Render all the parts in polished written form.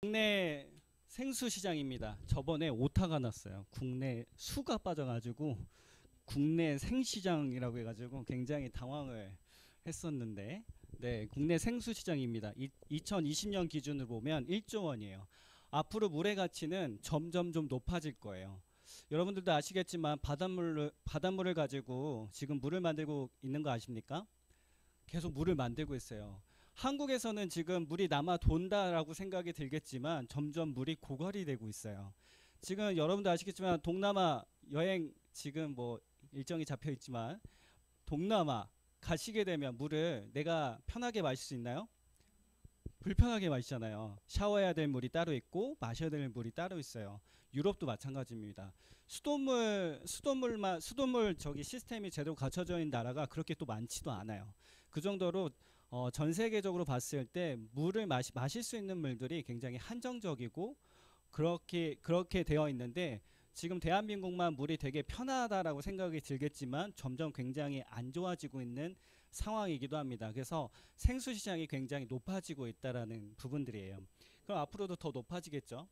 국내 생수 시장입니다. 저번에 오타가 났어요. 국내 수가 빠져가지고 국내 생시장이라고 해가지고 굉장히 당황을 했었는데, 네, 국내 생수 시장입니다. 2020년 기준으로 보면 1조 원이에요. 앞으로 물의 가치는 점점 좀 높아질 거예요. 여러분들도 아시겠지만 바닷물을 가지고 지금 물을 만들고 있는 거 아십니까? 계속 물을 만들고 있어요. 한국에서는 지금 물이 남아 돈다라고 생각이 들겠지만 점점 물이 고갈이 되고 있어요. 지금 여러분도 아시겠지만 동남아 여행 지금 뭐 일정이 잡혀 있지만 동남아 가시게 되면 물을 내가 편하게 마실 수 있나요? 불편하게 마시잖아요. 샤워해야 될 물이 따로 있고 마셔야 될 물이 따로 있어요. 유럽도 마찬가지입니다. 수돗물 저기 시스템이 제대로 갖춰져 있는 나라가 그렇게 또 많지도 않아요. 그 정도로 전 세계적으로 봤을 때 물을 마실 수 있는 물들이 굉장히 한정적이고 그렇게 되어 있는데, 지금 대한민국만 물이 되게 편하다라고 생각이 들겠지만 점점 굉장히 안 좋아지고 있는 상황이기도 합니다. 그래서 생수 시장이 굉장히 높아지고 있다라는 부분들이에요. 그럼 앞으로도 더 높아지겠죠.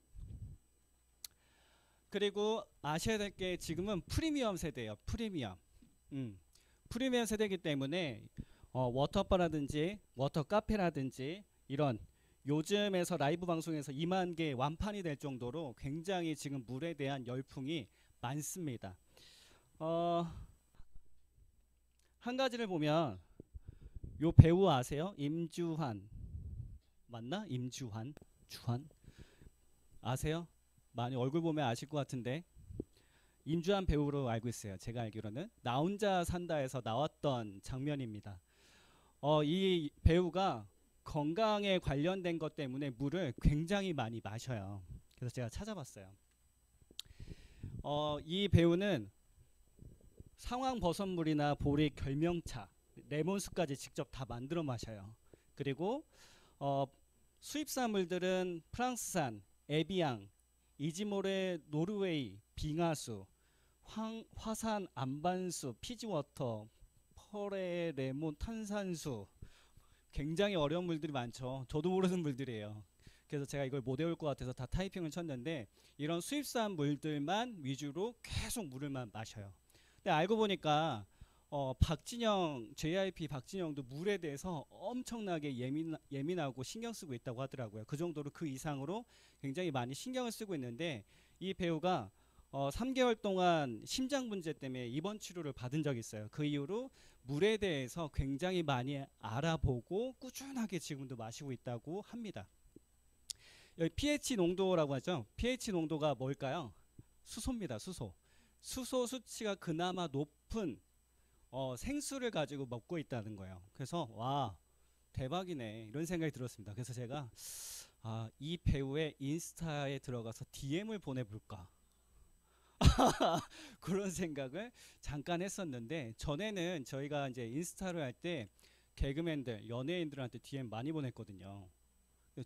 그리고 아셔야 될 게 지금은 프리미엄 세대예요. 프리미엄. 프리미엄 세대이기 때문에 워터바라든지 워터 카페라든지 이런 요즘에서 라이브 방송에서 2만 개 완판이 될 정도로 굉장히 지금 물에 대한 열풍이 많습니다. 어, 한 가지를 보면 요 배우 아세요? 임주환 맞나? 임주환 주환 아세요? 많이 얼굴 보면 아실 것 같은데 임주환 배우로 알고 있어요. 제가 알기로는 나 혼자 산다에서 나왔던 장면입니다. 이 배우가 건강에 관련된 것 때문에 물을 굉장히 많이 마셔요. 그래서 제가 찾아봤어요. 이 배우는 상황버섯물이나 보리 결명차, 레몬수까지 직접 다 만들어 마셔요. 그리고 어, 수입산물들은 프랑스산, 에비앙, 이지모레 노르웨이, 빙하수, 화산 안반수, 피지워터, 펄에 레몬 탄산수, 굉장히 어려운 물들이 많죠. 저도 모르는 물들이에요. 그래서 제가 이걸 못 외울 것 같아서 다 타이핑을 쳤는데 이런 수입산 물들만 위주로 계속 물을만 마셔요. 근데 알고 보니까 박진영 JYP 박진영도 물에 대해서 엄청나게 예민하고 신경 쓰고 있다고 하더라고요. 그 정도로 그 이상으로 굉장히 많이 신경을 쓰고 있는데, 이 배우가 3개월 동안 심장 문제 때문에 입원 치료를 받은 적이 있어요. 그 이후로 물에 대해서 굉장히 많이 알아보고 꾸준하게 지금도 마시고 있다고 합니다. 여기 pH 농도라고 하죠. pH 농도가 뭘까요? 수소입니다. 수소. 수소 수치가 그나마 높은 생수를 가지고 먹고 있다는 거예요. 그래서 와, 대박이네 이런 생각이 들었습니다. 그래서 제가 이 배우의 인스타에 들어가서 DM을 보내볼까 그런 생각을 잠깐 했었는데, 전에는 저희가 이제 인스타를 할 때 개그맨들 연예인들한테 DM 많이 보냈거든요.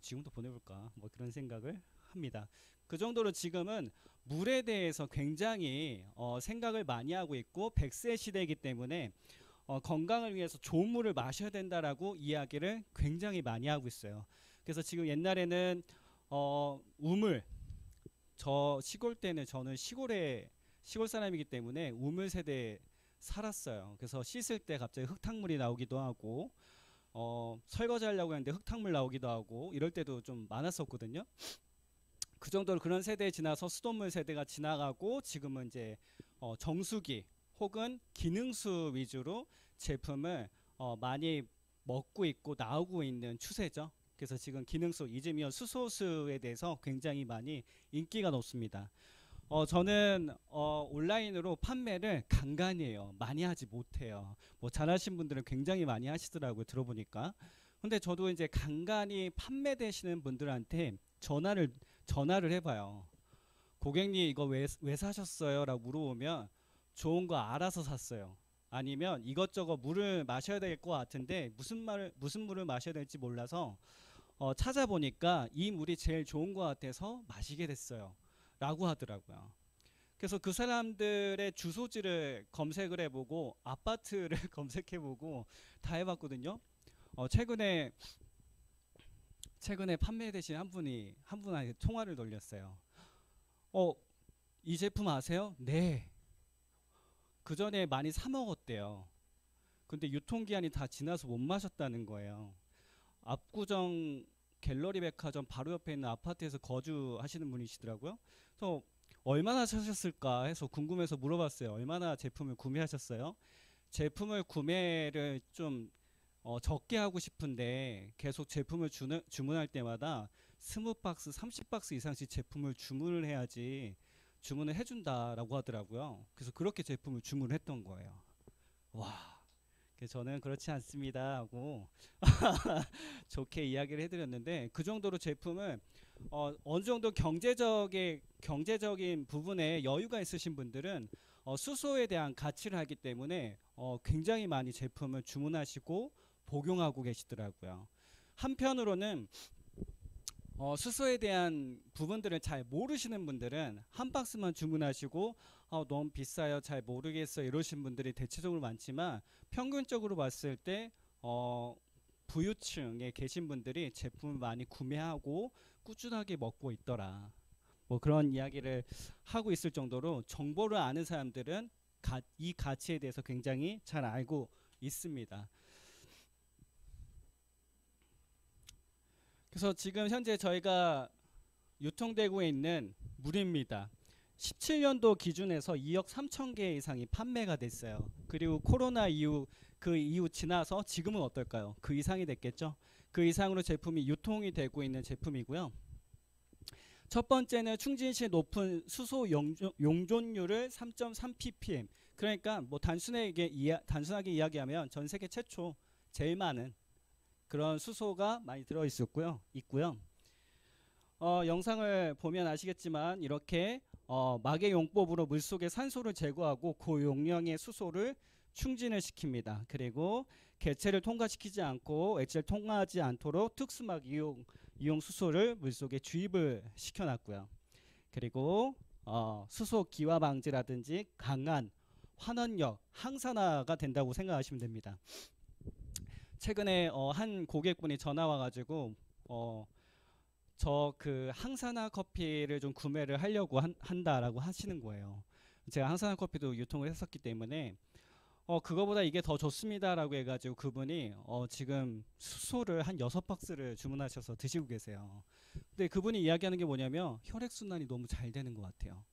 지금도 보내볼까 뭐 그런 생각을 합니다. 그 정도로 지금은 물에 대해서 굉장히 생각을 많이 하고 있고 100세 시대이기 때문에 건강을 위해서 좋은 물을 마셔야 된다라고 이야기를 굉장히 많이 하고 있어요. 그래서 지금 옛날에는 우물, 저 시골 때는 저는 시골 사람이기 때문에 우물 세대에 살았어요. 그래서 씻을 때 갑자기 흙탕물이 나오기도 하고 설거지 하려고 했는데 흙탕물 나오기도 하고 이럴 때도 좀 많았었거든요. 그 정도로 그런 세대에 지나서 수돗물 세대가 지나가고 지금은 이제 정수기 혹은 기능수 위주로 제품을 많이 먹고 있고 나오고 있는 추세죠. 그래서 지금 기능수, 이즈미어 수소수에 대해서 굉장히 많이 인기가 높습니다. 저는 온라인으로 판매를 간간히 해요. 많이 하지 못해요. 뭐 잘하신 분들은 굉장히 많이 하시더라고요. 들어보니까. 근데 저도 이제 간간히 판매되시는 분들한테 전화를 해봐요. 고객님 이거 왜 사셨어요? 라고 물어보면 좋은 거 알아서 샀어요. 아니면 이것저것 물을 마셔야 될 것 같은데 무슨 물을 마셔야 될지 몰라서 찾아보니까 이 물이 제일 좋은 것 같아서 마시게 됐어요. 라고 하더라고요. 그래서 그 사람들의 주소지를 검색을 해보고 아파트를 검색해보고 다 해봤거든요. 최근에 최근에 판매되신 한 분한테 통화를 돌렸어요. 어, 이 제품 아세요? 네. 그 전에 많이 사 먹었대요. 근데 유통기한이 다 지나서 못 마셨다는 거예요. 압구정 갤러리 백화점 바로 옆에 있는 아파트에서 거주하시는 분이시더라고요. 그래서 얼마나 사셨을까 해서 궁금해서 물어봤어요. 얼마나 제품을 구매하셨어요? 제품을 구매를 좀 적게 하고 싶은데 계속 제품을 주문할 때마다 20박스, 30박스 이상씩 제품을 주문을 해야지 주문을 해준다라고 하더라고요. 그래서 그렇게 제품을 주문을 했던 거예요. 와, 그래서 저는 그렇지 않습니다 하고 좋게 이야기를 해드렸는데 그 정도로 제품을 어느 정도 경제적인 부분에 여유가 있으신 분들은 수소에 대한 가치를 하기 때문에 굉장히 많이 제품을 주문하시고 복용하고 계시더라고요. 한편으로는 수소에 대한 부분들을 잘 모르시는 분들은 한 박스만 주문하시고 너무 비싸요, 잘 모르겠어요 이러신 분들이 대체적으로 많지만 평균적으로 봤을 때 부유층에 계신 분들이 제품을 많이 구매하고 꾸준하게 먹고 있더라. 뭐 그런 이야기를 하고 있을 정도로 정보를 아는 사람들은 이 가치에 대해서 굉장히 잘 알고 있습니다. 그래서 지금 현재 저희가 유통되고 있는 물입니다. 17년도 기준에서 2억 3천 개 이상이 판매가 됐어요. 그리고 코로나 이후 그 이후 지나서 지금은 어떨까요? 그 이상이 됐겠죠. 그 이상으로 제품이 유통이 되고 있는 제품이고요. 첫 번째는 충진시 높은 수소 용존율을 3.3 ppm. 그러니까 뭐 단순하게 이야기하면 전 세계 최초 제일 많은 그런 수소가 많이 들어 있고요. 영상을 보면 아시겠지만 이렇게 막의 용법으로 물속의 산소를 제거하고 고용량의 수소를 충진을 시킵니다. 그리고 개체를 통과시키지 않고 액체를 통과하지 않도록 특수막 이용 수소를 물속에 주입을 시켜놨고요. 그리고 수소 기화 방지라든지 강한 환원력, 항산화가 된다고 생각하시면 됩니다. 최근에 한 고객분이 전화 와가지고 저 그 항산화 커피를 좀 구매를 하려고 한다라고 하시는 거예요. 제가 항산화 커피도 유통을 했었기 때문에 그거보다 이게 더 좋습니다라고 해가지고 그분이 지금 수소를 한 6박스를 주문하셔서 드시고 계세요. 근데 그분이 이야기하는 게 뭐냐면 혈액순환이 너무 잘 되는 것 같아요.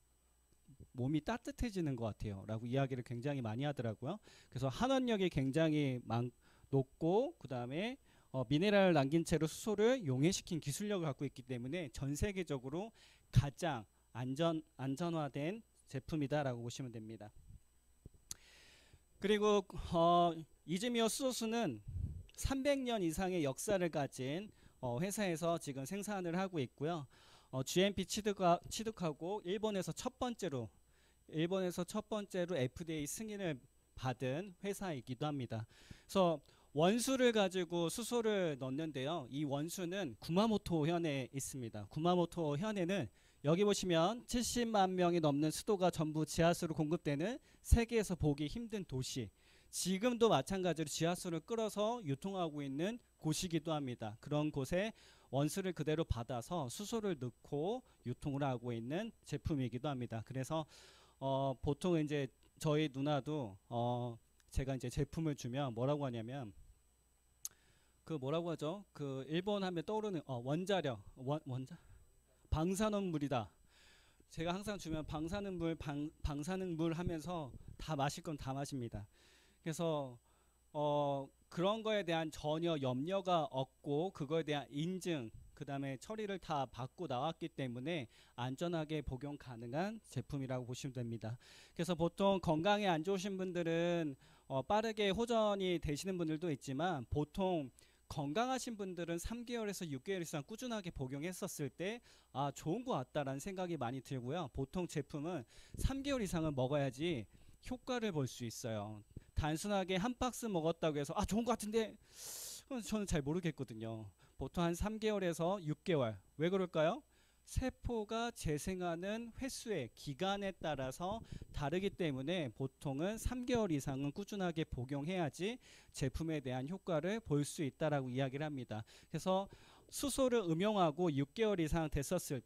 몸이 따뜻해지는 것 같아요 라고 이야기를 굉장히 많이 하더라고요. 그래서 한원력이 굉장히 높고 그 다음에 미네랄을 남긴 채로 수소를 용해시킨 기술력을 갖고 있기 때문에 전 세계적으로 가장 안전화된 제품이다라고 보시면 됩니다. 그리고 이즈미어 수소수는 300년 이상의 역사를 가진 회사에서 지금 생산을 하고 있고요. GMP 취득하고 일본에서 첫 번째로 FDA 승인을 받은 회사이기도 합니다. 그래서 원수를 가지고 수소를 넣는데요. 이 원수는 구마모토 현에 있습니다. 구마모토 현에는 여기 보시면 70만 명이 넘는 수도가 전부 지하수로 공급되는 세계에서 보기 힘든 도시. 지금도 마찬가지로 지하수를 끌어서 유통하고 있는 곳이기도 합니다. 그런 곳에 원수를 그대로 받아서 수소를 넣고 유통을 하고 있는 제품이기도 합니다. 그래서 보통 이제 저희 누나도 제가 이제 제품을 주면 뭐라고 하냐면 그 뭐라고 하죠? 그 일본 하면 떠오르는 원자력 방사능물이다. 제가 항상 주면 방사능물 하면서 다 마실 건 다 마십니다. 그래서 그런 거에 대한 전혀 염려가 없고 그거에 대한 인증 그 다음에 처리를 다 받고 나왔기 때문에 안전하게 복용 가능한 제품이라고 보시면 됩니다. 그래서 보통 건강에 안 좋으신 분들은 빠르게 호전이 되시는 분들도 있지만 보통 건강하신 분들은 3개월에서 6개월 이상 꾸준하게 복용했었을 때 좋은 것 같다라는 생각이 많이 들고요. 보통 제품은 3개월 이상은 먹어야지 효과를 볼 수 있어요. 단순하게 한 박스 먹었다고 해서 좋은 것 같은데 저는 잘 모르겠거든요. 보통 한 3개월에서 6개월. 왜 그럴까요? 세포가 재생하는 횟수의 기간에 따라서 다르기 때문에 보통은 3개월 이상은 꾸준하게 복용해야지 제품에 대한 효과를 볼 수 있다라고 이야기를 합니다. 그래서 수소를 음용하고 6개월 이상 됐었을